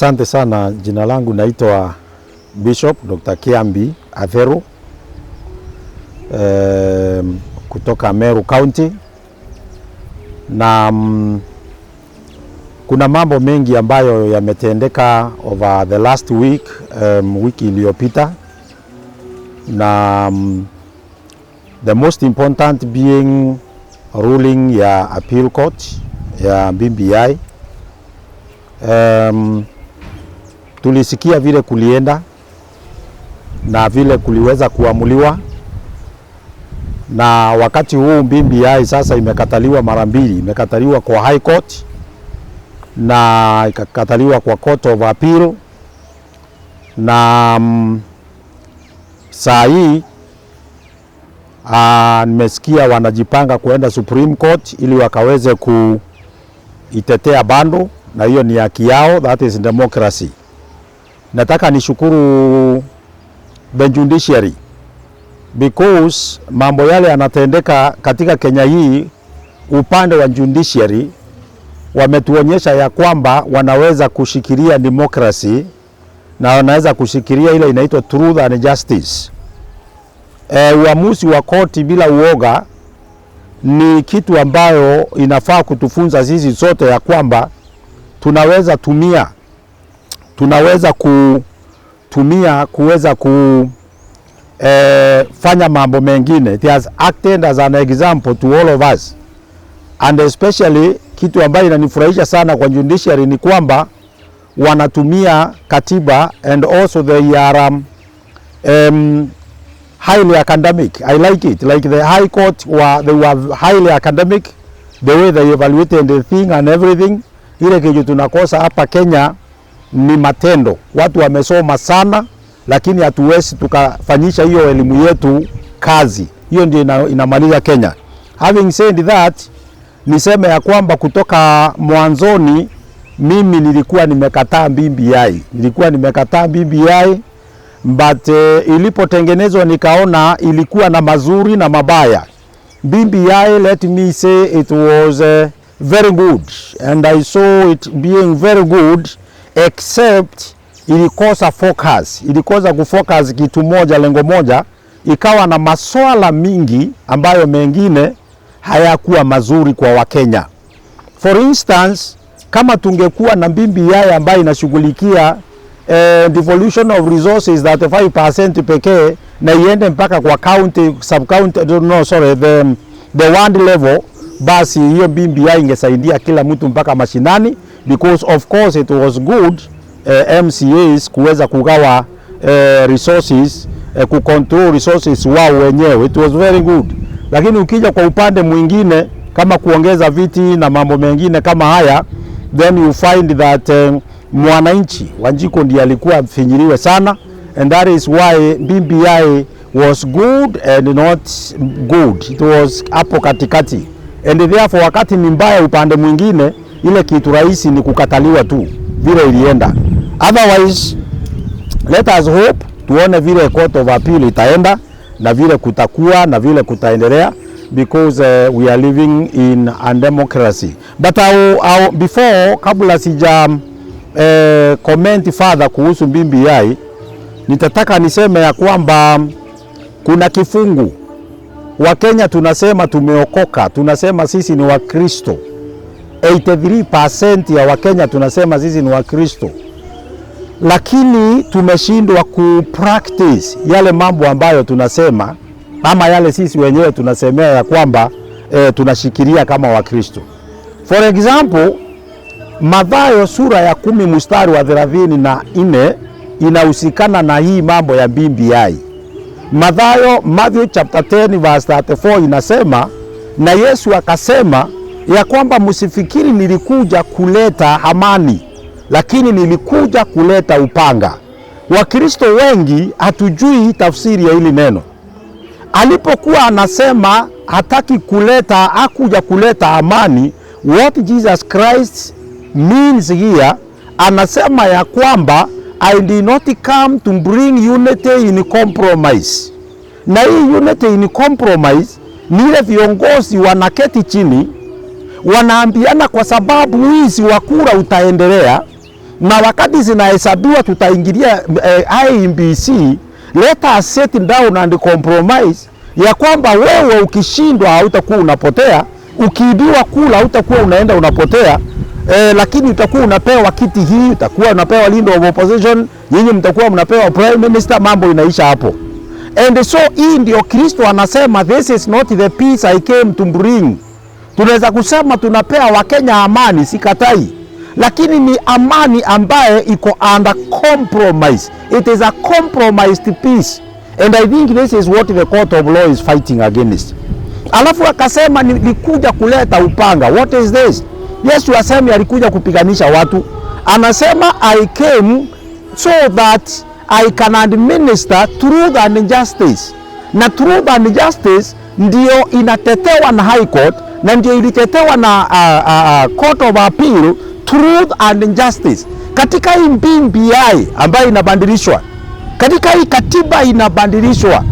Asante sana. Jina langu naitwa Bishop Dr. Kiambi Atheru kutoka Meru County, na kuna mambo mengi ambayo yametendeka over the last week, wiki iliyopita, na the most important being ruling ya appeal court ya BBI. Tulisikia vile kulienda na vile kuliweza kuamuliwa, na wakati huu BBI sasa imekataliwa mara mbili. Imekataliwa kwa High Court na ikakataliwa kwa Court of Appeal, na saa hii nimesikia wanajipanga kuenda Supreme Court ili wakaweze kuitetea bando, na hiyo ni haki yao, that is democracy. Nataka nishukuru the judiciary because mambo yale yanatendeka katika Kenya hii, upande wa judiciary wametuonyesha ya kwamba wanaweza kushikilia democracy na wanaweza kushikilia ile inaitwa truth and justice. Uamuzi wa koti bila uoga ni kitu ambayo inafaa kutufunza sisi sote ya kwamba tunaweza kuweza fanya mambo mengine. It has acted as an example to all of us, and especially kitu ambayo inanifurahisha sana kwa judiciary ni kwamba wanatumia katiba, and also they are highly academic. I like it. Like the High Court, they were highly academic, the way they evaluated the thing and everything. Ile kitu tunakosa hapa Kenya ni matendo. Watu wamesoma sana, lakini hatuwezi tukafanyisha hiyo elimu yetu kazi. Hiyo ndio inamaliza Kenya. Having said that, niseme ya kwamba kutoka mwanzoni mimi nilikuwa nimekataa BBI. But ilipotengenezwa nikaona ilikuwa na mazuri na mabaya. BBI, let me say, it was very good, and I saw it being very good, except ilikosa focus. Ilikosa kufocus kitu moja, lengo moja, ikawa na maswala mingi ambayo mengine hayakuwa mazuri kwa Wakenya. For instance, kama tungekuwa na BBI ambayo inashughulikia devolution of resources 35% pekee na iende mpaka kwa county, sub county, the ward level, basi hiyo BBI ingesaidia kila mtu mpaka mashinani, because of course it was good MCAs kuweza kugawa resources, kucontrol resources wao wenyewe. It was very good. Lakini ukija kwa upande mwingine kama kuongeza viti na mambo mengine kama haya, then you find that mwananchi Wanjiko ndiye alikuwa mfinyiliwe sana, and that is why BBI was good and not good. It was hapo katikati, and therefore wakati ni mbaya upande mwingine, ile kitu rahisi ni kukataliwa tu vile ilienda. Otherwise, let us hope tuone vile Court of Appeal itaenda na vile kutakuwa na vile kutaendelea, because we are living in a democracy. But before, kabla sija comment further kuhusu BBI, nitataka niseme ya kwamba kuna kifungu. Wakenya tunasema tumeokoka, tunasema sisi ni Wakristo. 83% ya Wakenya tunasema sisi ni Wakristo, lakini tumeshindwa kupractice yale mambo ambayo tunasema, ama yale sisi wenyewe tunasemea ya kwamba tunashikilia kama Wakristo. For example, Mathayo sura ya 10 mstari wa 34 inahusikana na hii mambo ya BBI. Matthew chapter 10 verse 34 inasema, na Yesu akasema ya kwamba msifikiri nilikuja kuleta amani, lakini nilikuja kuleta upanga. Wakristo wengi hatujui tafsiri ya hili neno. Alipokuwa anasema hataki kuleta, hakuja kuleta amani, what Jesus Christ means here, anasema ya kwamba I did not come to bring unity in compromise. Na hii unity in compromise ni ile viongozi wanaketi chini wanaambiana, kwa sababu wizi wa kura utaendelea, na wakati zinahesabiwa tutaingilia IEBC. Let us sit down and compromise ya kwamba wewe ukishindwa hautakuwa unapotea, ukiibiwa kula hautakuwa unaenda unapotea, lakini utakuwa unapewa kiti hii, utakuwa unapewa leader of opposition, nyinyi mtakuwa mnapewa prime minister, mambo inaisha hapo. And so hii ndio Kristo anasema, this is not the peace I came to bring. Tunaweza kusema tunapea Wakenya amani, sikatai, lakini ni amani ambaye iko under compromise. It is a compromised peace, and I think this is what the court of law is fighting against. Alafu akasema nilikuja kuleta upanga. What is this? Yesu asema alikuja kupiganisha watu. Anasema I came so that I can administer truth and justice. Na truth and justice ndio inatetewa na High Court, na ndio ilitetewa na Court of Appeal, truth and justice. Katika hii BBI ambayo inabadilishwa, katika hii katiba inabadilishwa,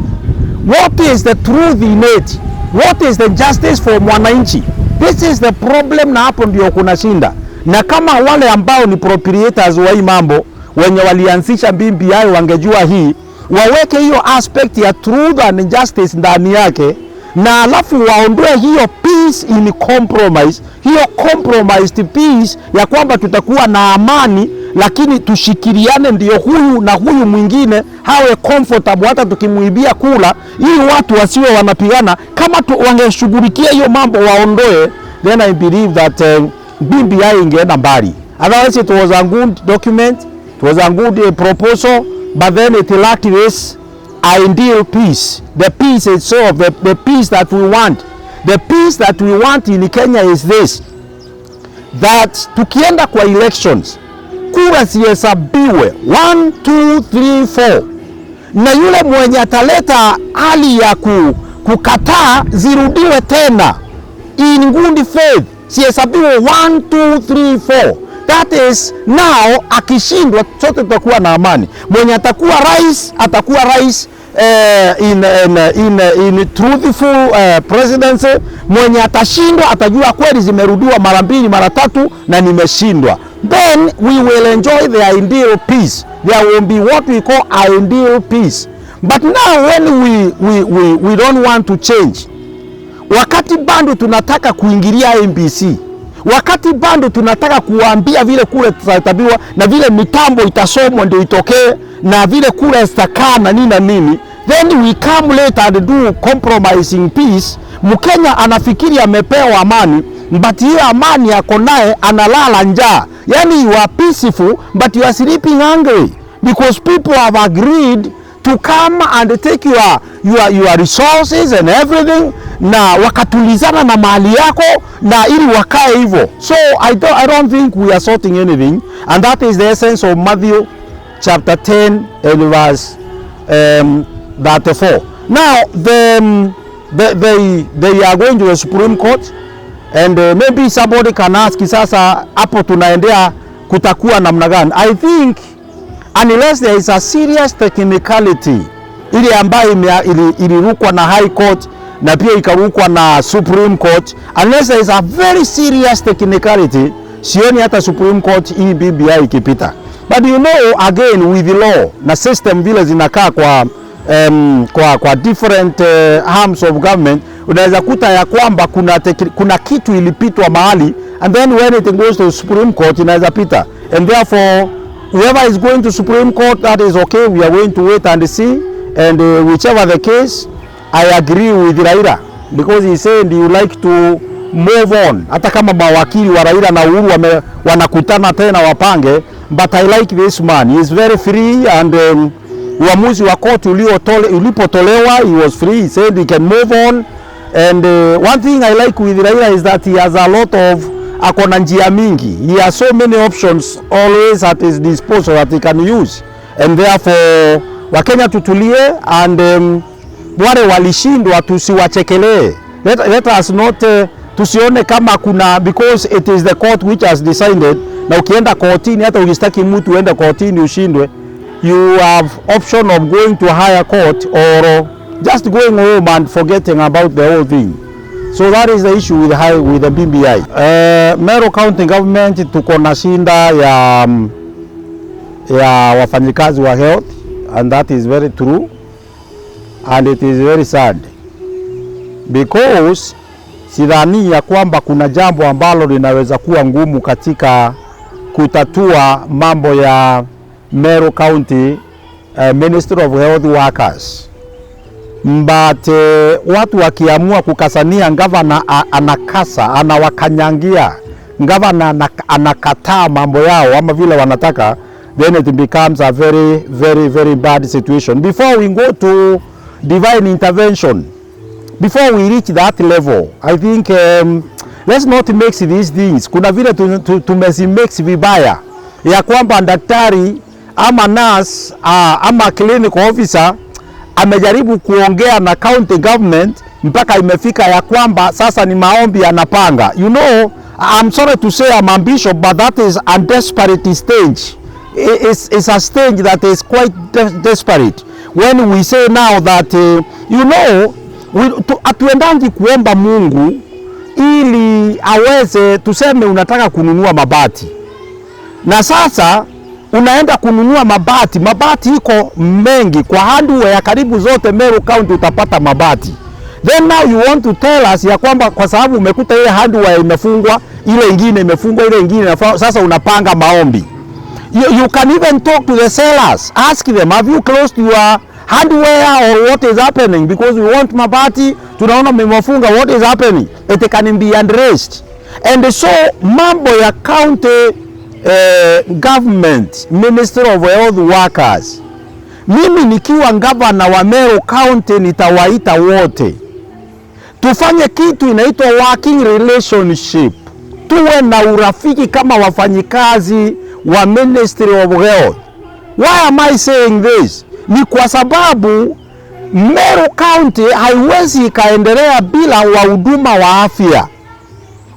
what is the truth in it? What is the justice for mwananchi? This is the problem, na hapo ndio kuna shinda. Na kama wale ambao ni proprietors wa hii mambo, wenye walianzisha BBI wangejua hii, waweke hiyo aspect ya truth and justice ndani yake, na alafu waondoe hiyo peace in compromise, hiyo compromised peace ya kwamba tutakuwa na amani, lakini tushikiriane, ndio huyu na huyu mwingine hawe comfortable, hata tukimuibia kula, ili watu wasiwe wanapigana. Kama wangeshughulikia hiyo mambo waondoe, then I believe that BBI ingeenda mbali. Otherwise it was a good document, it was a good proposal, but then it lacked this ideal peace, the peace itself, the peace that we want. The peace that we want in Kenya is this, that tukienda kwa elections, kura zihesabiwe 1, 2, 3, 4, na yule mwenye ataleta hali ya kukataa zirudiwe tena in good faith, zihesabiwe 1, 2, 3, 4. That is now, akishindwa sote tutakuwa na amani. Mwenye atakuwa rais in truthful presidency. Mwenye atashindwa atajua kweli zimerudiwa mara 2 mara 3 na nimeshindwa. Then we will enjoy the ideal peace. There will be what we call ideal peace. But now when we don't want to change, wakati bado tunataka kuingilia IEBC, wakati bado tunataka kuambia vile kura zitahesabiwa na vile mitambo itasomwa ndio itokee na vile kura zitakaa na nini na nini, then we come later and do compromising peace. Mkenya anafikiri amepewa amani, but hiyo amani yako naye analala njaa. Yani you are peaceful but you are sleeping hungry, because people have agreed to come and take your resources and everything, na wakatulizana na mali yako na ili wakae hivyo. So I don't think we are sorting anything, and that is the essence of Matthew chapter 10 and verse 34. Now they are going to the Supreme Court, and maybe somebody can ask, sasa hapo tunaendea kutakuwa namna gani? I think unless there is a serious technicality ile ambayo ilirukwa na High Court na pia ikarukwa na Supreme Court, unless there is a very serious technicality, sioni hata Supreme Court hii BBI ikipita. But you know, again with the law na system vile zinakaa kwa different arms of government, unaweza kuta ya kwamba kuna kitu ilipitwa mahali, and then when it goes to Supreme Court inaweza pita, and therefore whoever is going to Supreme Court, that is okay. We are going to wait and see, and whichever the case, I agree with Raila, because he said you like to move on. Hata kama mawakili wa Raila na Uhuru wanakutana tena wapange, but I like this man. He is very free, and uamuzi wa court ulipotolewa, he was free. He said he can move on, and one thing I like with Raila is that he has a lot of akona njia mingi. He has so many options always at his disposal that he can use, and therefore Wakenya tutulie, and wale walishindwa tusiwachekelee. Let us not tusione kama kuna, because it is the court which has decided. Na ukienda kotini, hata ukistaki mtu uende kotini ushindwe, you have option of going to a higher court or just going home and forgetting about the whole thing. So that is the issue with the BBI. Meru County government tuko na shinda ya wafanyikazi wa health, and that is very true and it is very sad because sidhani ya kwamba kuna jambo ambalo linaweza kuwa ngumu katika kutatua mambo ya Meru County Ministry of Health Workers. But watu wakiamua kukasania, gavana anakasa, anawakanyangia, gavana anakataa mambo yao ama vile wanataka, then it becomes a very, very, very bad situation. Before we go to divine intervention, before we reach that level, I think let's not mix these things. Kuna vile tumezimix vibaya ya kwamba daktari ama nurse ama clinical officer amejaribu kuongea na county government mpaka imefika ya kwamba sasa ni maombi anapanga. You know, I'm sorry to say I'm ambitious, but that is a desperate stage. It's a stage that is quite desperate. When we say now that, you know, atuendangi kuomba Mungu ili aweze, tuseme unataka kununua mabati. Na sasa unaenda kununua mabati iko mengi kwa hardware karibu zote Meru County utapata mabati. Then now you want to tell us ya kwamba kwa sababu umekuta ile hardware imefungwa, ile ingine imefungwa, ile ingine sasa unapanga maombi. You can even talk to the sellers, ask them, have you closed your hardware or what is happening, because we want mabati, tunaona mmefunga, what is happening? It can be addressed. And so mambo ya county government, Ministry of Health Workers, mimi nikiwa gavana wa Meru County nitawaita wote tufanye kitu inaitwa working relationship, tuwe na urafiki kama wafanyikazi wa Ministry of Health. Why am I saying this? Ni kwa sababu Meru County haiwezi ikaendelea bila wahuduma wa afya.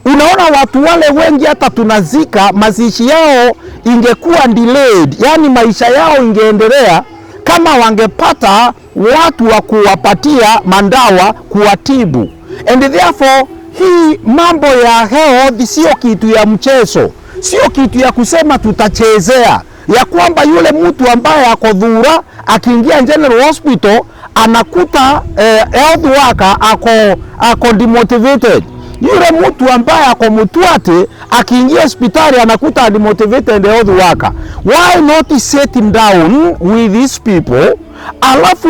Unaona watu wale wengi hata tunazika, mazishi yao ingekuwa delayed, yani maisha yao ingeendelea kama wangepata watu wa kuwapatia mandawa kuwatibu. And therefore hii mambo ya health sio kitu ya mchezo, sio kitu ya kusema tutachezea, ya kwamba yule mtu ambaye ako dhura akiingia General Hospital anakuta health worker ako demotivated. Yule mtu ambaye ako Mutwate akiingia hospitali anakuta demotivated health worker. Why not sit down with these people, alafu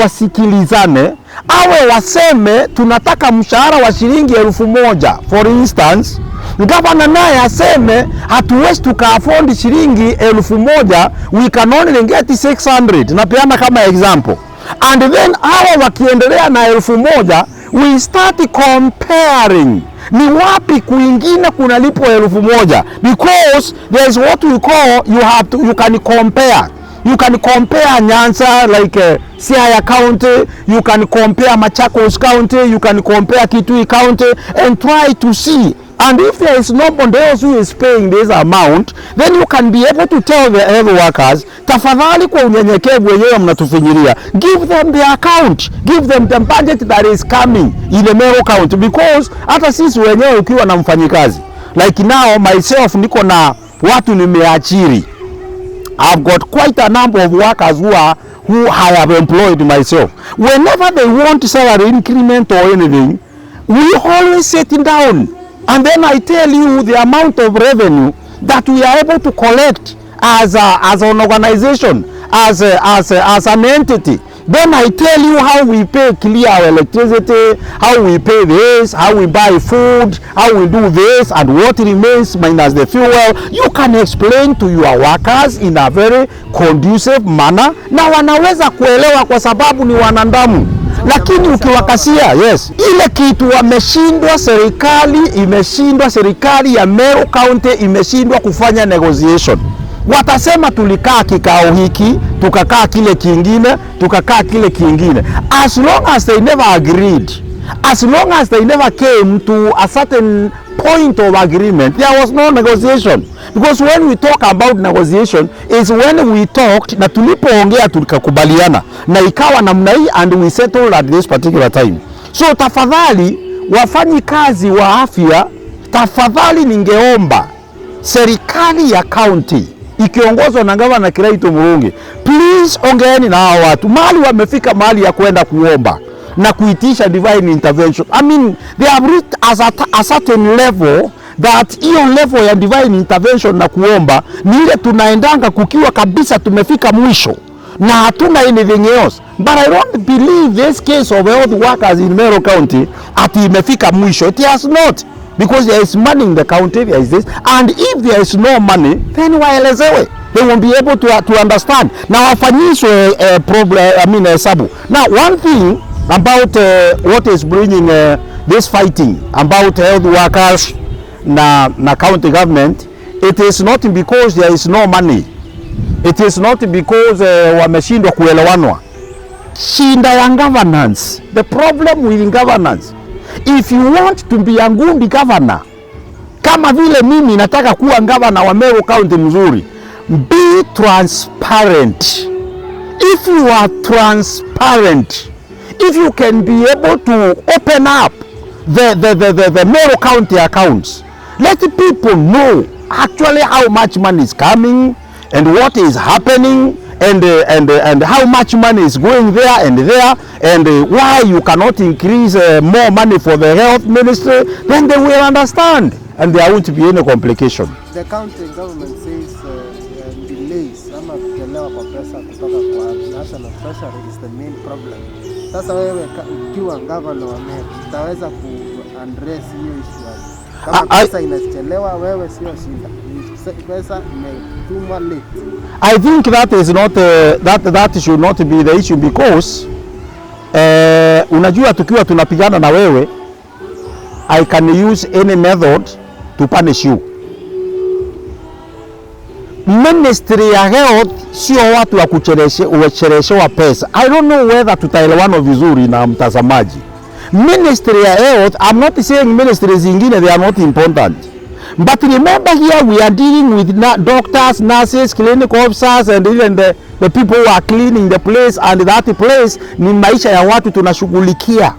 wasikilizane, awe waseme tunataka mshahara wa shilingi 1,000 for instance, gavana naye aseme hatuwezi tuka-afford shilingi 1,000, we can only get 600, napeana kama example. And then hawa wakiendelea na 1,000, we start comparing ni wapi kwingine kunalipo 1,000, because there is what we call, you can compare. You can compare Nyanza like Siaya County, you can compare Machakos County, you can compare Kitui County and try to see. And if there is nobody else who is paying this amount, then you can be able to tell the health workers, tafadhali kwa unyenyekevu wenyewe mnatufinyiria, give them the account, give them the budget that is coming in the Meru County, because hata sisi wenyewe ukiwa na mfanyikazi like now myself niko na watu nimeachiri. I've got quite a number of workers who I have employed myself. Whenever they want salary increment or anything, we always sit down and then I tell you the amount of revenue that we are able to collect as an organization, as an entity. Then I tell you how we pay clear our electricity, how we pay this, how we buy food, how we do this, and what remains minus the fuel. You can explain to your workers in a very conducive manner, na wanaweza kuelewa kwa sababu ni wanadamu. Lakini ukiwakasia, yes, ile kitu wameshindwa, serikali ya Meru County imeshindwa kufanya negotiation. Watasema tulikaa kikao hiki, tukakaa kile kingine, tukakaa kile kingine. As long as they never agreed, as long as they never came to a certain point of agreement, there was no negotiation. Because when we talk about negotiation, is when we talked na tulipoongea tukakubaliana na ikawa namna hii and we settled at this particular time. So tafadhali wafanyikazi wa afya, tafadhali ningeomba serikali ya county ikiongozwa na Gavana Kiraitu Murungi. Please ongeeni na hao watu. Mahali wamefika mahali ya kwenda kuomba na kuitisha divine intervention. I mean, they have reached a certain level that hiyo level ya divine intervention na kuomba ni ile tunaendanga kukiwa kabisa tumefika mwisho na hatuna anything else. But I don't believe this case of health workers in Meru County ati imefika mwisho. It has not, because there is money in the county, there is this, and if there is no money, then waelezewe. They won't be able to understand. Now wafanyishwe problem, I mean hesabu. Now one thing about what is bringing this fighting about health workers na county government, it is not because there is no money. It is not because wameshindwa kuelewanwa. Shinda ya governance. The problem with governance, if you want to be a good governor, kama vile mimi nataka kuwa governor wa Meru County mzuri, be transparent. If you are transparent, if you can be able to open up the Meru County accounts, let the people know actually how much money is coming and what is happening, and how much money is going there and why you cannot increase more money for the health ministry, then they will understand and there won't be any complication. The county government says delays ama kuchelewa kwa pesa kutoka kwa national treasury is the main problem. Sasa wewe ukiwa governor wa Meru utaweza ku-address hiyo issue? Kama pesa inachelewa, wewe sio shida. Pesa imetumwa late. I think that is not that should not be the issue, because unajua tukiwa tunapigana na wewe, I can use any method to punish you. Ministry ya health sio watu wa kucheleweshewa pesa. I don't know whether tutaelewana vizuri na mtazamaji. Ministry ya health, I'm not saying ministries zingine they are not important. But remember here we are dealing with doctors, nurses, clinical officers and even the people who are cleaning the place, and that place ni maisha ya watu tunashughulikia.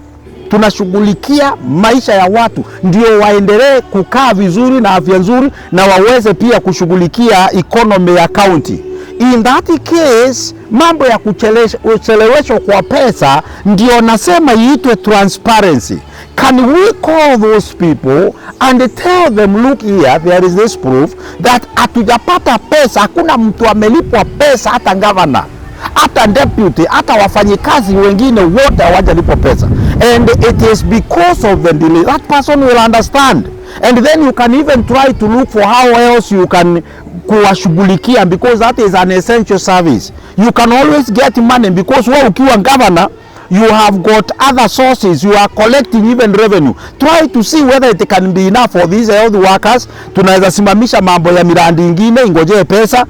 Tunashughulikia maisha ya watu ndio waendelee kukaa vizuri na afya nzuri na waweze pia kushughulikia economy ya county. In that case, mambo ya kucheleweshwa kwa pesa ndio nasema iitwe transparency. Can we call those people and tell them, look here, there is this proof that hatujapata pesa, hakuna mtu amelipwa pesa, hata governor, hata deputy, hata wafanyikazi wengine wote hawajalipwa pesa, and it is because of the delay. That person will understand, and then you can even try to look for how else you can kuwashughulikia, because that is an essential service. You can always get money because wewe ukiwa governor you have got other sources, you are collecting even revenue. Try to see whether it can be enough for these health workers. Tunaweza simamisha mambo ya miradi ingine ingojee pesa,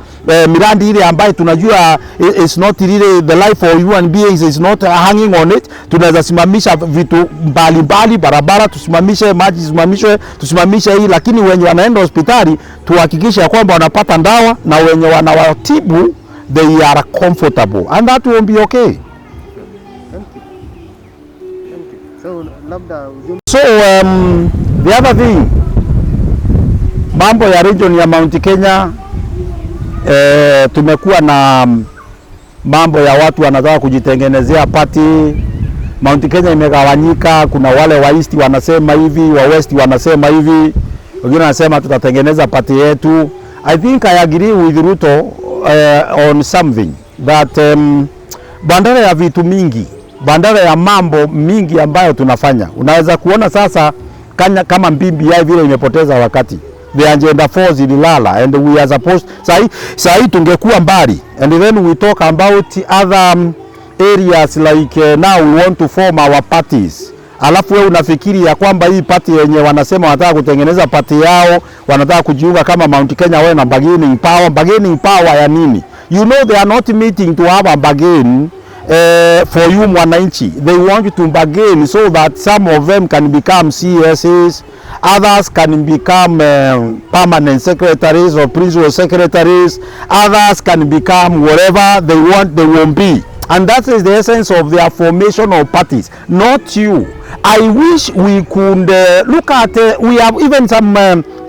miradi ile ambayo tunajua is not really the life for human beings is not hanging on it. Tunaweza simamisha vitu mbalimbali, barabara tusimamishe, maji simamishwe, tusimamishe hii, lakini wenye wanaenda hospitali tuhakikishe kwamba wanapata dawa na wenye wanawatibu they are comfortable, and that will be okay. So the other thing, mambo ya region ya Mount Kenya, tumekuwa na mambo ya watu wanataka kujitengenezea party. Mount Kenya imegawanyika, kuna wale wa East wanasema hivi, wa West wanasema hivi, wengine wanasema tutatengeneza party yetu. I think I agree with Ruto on something that bandara ya vitu mingi, bandara ya mambo mingi ambayo tunafanya. Unaweza kuona sasa kama BBI vile imepoteza wakati. The agenda 4 zililala and we are supposed sahi tungekuwa mbali, and then we talk about other areas like now we want to form our parties. Alafu wewe unafikiri ya kwamba hii party yenye wanasema wanataka kutengeneza party yao, wanataka kujiunga kama Mount Kenya wewe na bargaining power. Bargaining power ya nini? You know they are not meeting to have a bargain for you mwananchi. They want you to bargain so that some of them can become CSs, others can become permanent secretaries or principal secretaries, others can become whatever they want, they won't be. And that is the essence of their formation of parties, not you. I wish we could look at, we have even some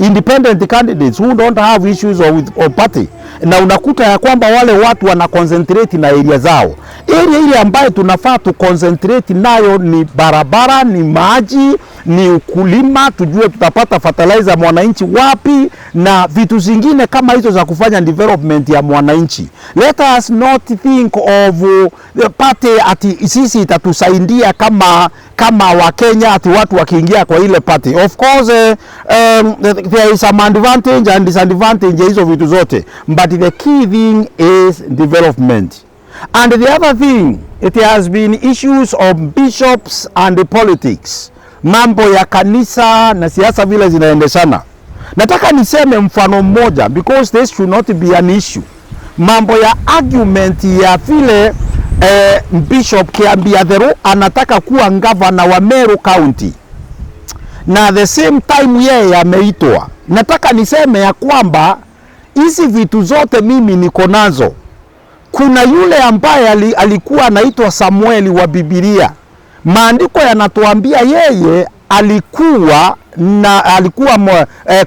independent candidates who don't have issues of party, na unakuta ya kwamba wale watu wana concentrate na area zao. Area ile ambayo tunafaa tu concentrate nayo ni barabara, ni maji, ni ukulima, tujue tutapata fertilizer mwananchi wapi, na vitu zingine kama hizo za kufanya development ya mwananchi. Let us not think of the party ati sisi itatusaidia kama wa Kenya ati watu wakiingia kwa ile party. Of course there is some advantage and disadvantage hizo vitu zote, but the key thing is development. And the other thing, it has been issues of bishops and politics. Mambo ya kanisa na siasa vile zinaendeshana. Nataka niseme mfano mmoja because this should not be an issue. Mambo ya argument ya vile Bishop Kiambiathero anataka kuwa governor wa Meru County, na the same time yeye ameitwa. Nataka niseme ya kwamba hizi vitu zote mimi niko nazo. Kuna yule ambaye alikuwa anaitwa Samueli wa Biblia. Maandiko yanatuambia yeye alikuwa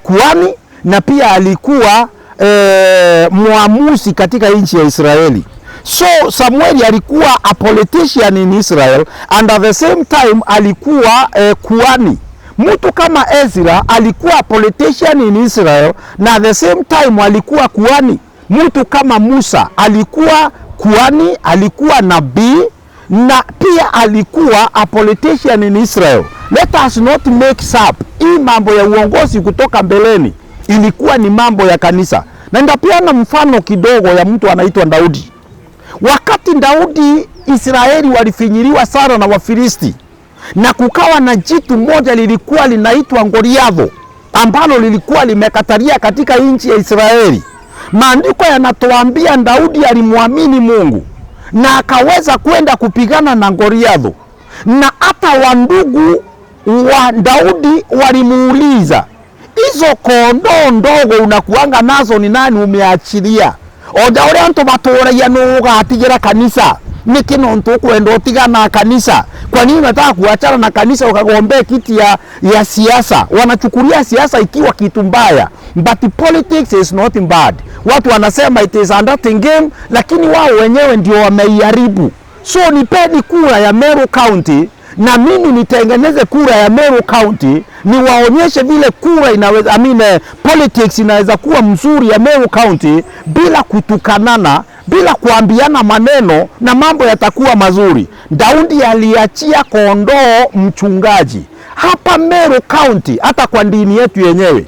kuhani na pia alikuwa muamuzi katika nchi ya Israeli. So Samueli alikuwa a politician in Israel and at the same time alikuwa kuhani. Mtu kama Ezra alikuwa politician in Israel na at the same time alikuwa kuhani. Mtu kama Musa alikuwa kuhani, alikuwa nabii na pia alikuwa a politician in Israel. Let us not make up. Hii mambo ya uongozi kutoka mbeleni ilikuwa ni mambo ya kanisa. Na ndapeana mfano kidogo ya mtu anaitwa Daudi. Wakati Daudi Israeli walifinyiliwa sana na Wafilisti, na kukawa na jitu moja lilikuwa linaitwa Goliathi ambalo lilikuwa limekatalia katika nchi ya Israeli. Maandiko yanatuambia Daudi alimwamini Mungu na akaweza kwenda kupigana na Goliathi, na hata wandugu wa Daudi walimuuliza, hizo kondoo ndogo unakuanga nazo ni nani umeachilia? Oja ore anto batoraia no gatigira kanisa niki no ntu kwenda utigana kanisa. Kwa nini unataka kuachana na kanisa ukagombea kiti ya siasa? Wanachukulia siasa ikiwa kitu mbaya, but politics is not bad. Watu wanasema it is a dirty game, lakini wao wenyewe ndio wameiharibu. So nipeni kura ya Meru County na mimi nitengeneze kura ya Meru County, ni waonyeshe vile kura inaweza, politics inaweza kuwa mzuri ya Meru County bila kutukanana, bila kuambiana maneno, na mambo yatakuwa mazuri. Daudi aliachia kondoo mchungaji hapa Meru County, hata kwa dini yetu yenyewe,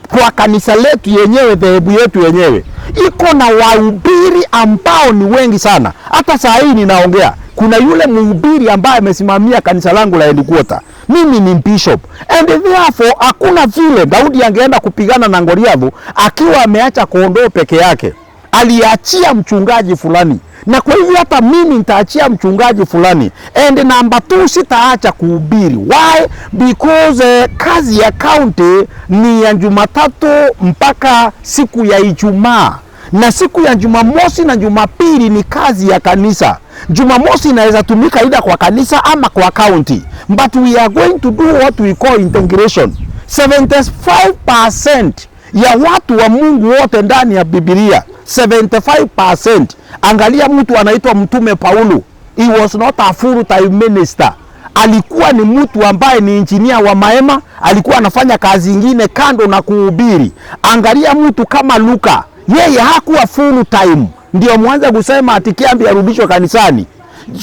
kwa kanisa letu yenyewe, dhehebu yetu yenyewe iko na wahubiri ambao ni wengi sana. Hata saa hii ninaongea, kuna yule mhubiri ambaye amesimamia kanisa langu la headquarter. Mimi ni bishop, and therefore hakuna vile Daudi angeenda kupigana na Goliathi akiwa ameacha kondoo peke yake. Aliachia mchungaji fulani, na kwa hivyo hata mimi nitaachia mchungaji fulani. And number 2, sitaacha kuhubiri. Why? Because kazi ya county ni ya Jumatatu mpaka siku ya Ijumaa, na siku ya Jumamosi na Jumapili ni kazi ya kanisa. Jumamosi inaweza tumika ida kwa kanisa ama kwa county, but we are going to do what we call integration. 75% ya watu wa Mungu wote ndani ya Biblia, 75%. Angalia mtu anaitwa Mtume Paulo. He was not a full time minister. Alikuwa ni mtu ambaye ni engineer wa mahema, alikuwa anafanya kazi nyingine kando na kuhubiri. Angalia mtu kama Luka, yeye hakuwa full time. Ndio mwanza kusema ati Kiambi arudishwe kanisani.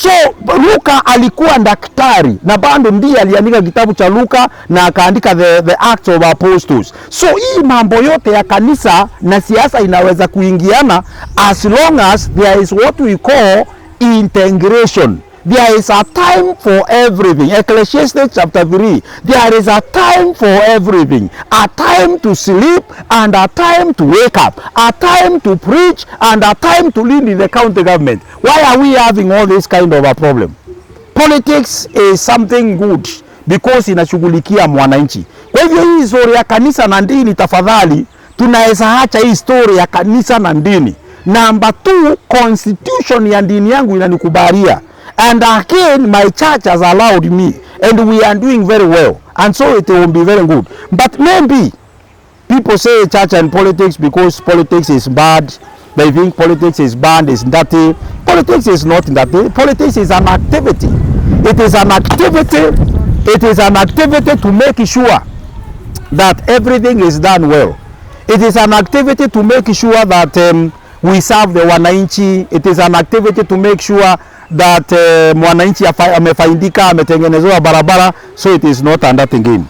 So Luka alikuwa daktari na bado ndiye aliandika kitabu cha Luka na akaandika the Acts of Apostles. So hii mambo yote ya kanisa na siasa inaweza kuingiana as long as there is what we call integration. There is a time for everything. Ecclesiastes chapter 3. There is a time for everything. A time to sleep and a time to wake up. A time to preach and a time to lead in the county government. Why are we having all this kind of a problem? Politics is something good because inashughulikia mwananchi. Kwa hivyo hii story ya kanisa na dini, tafadhali tunaweza acha hii story ya kanisa na dini. Number 2, constitution ya dini yangu inanikubalia. And again, my church has allowed me, and we are doing very well, and so it will be very good. But maybe People say church and politics because politics is bad. They think politics is bad, is dirty. Politics is not dirty. Politics is an activity. It is an activity. It is an activity to make sure that everything is done well. It is an activity to make sure that we serve the wananchi. It is an activity to make sure that mwananchi amefaidika, ametengenezewa barabara. So it is not a dirty game.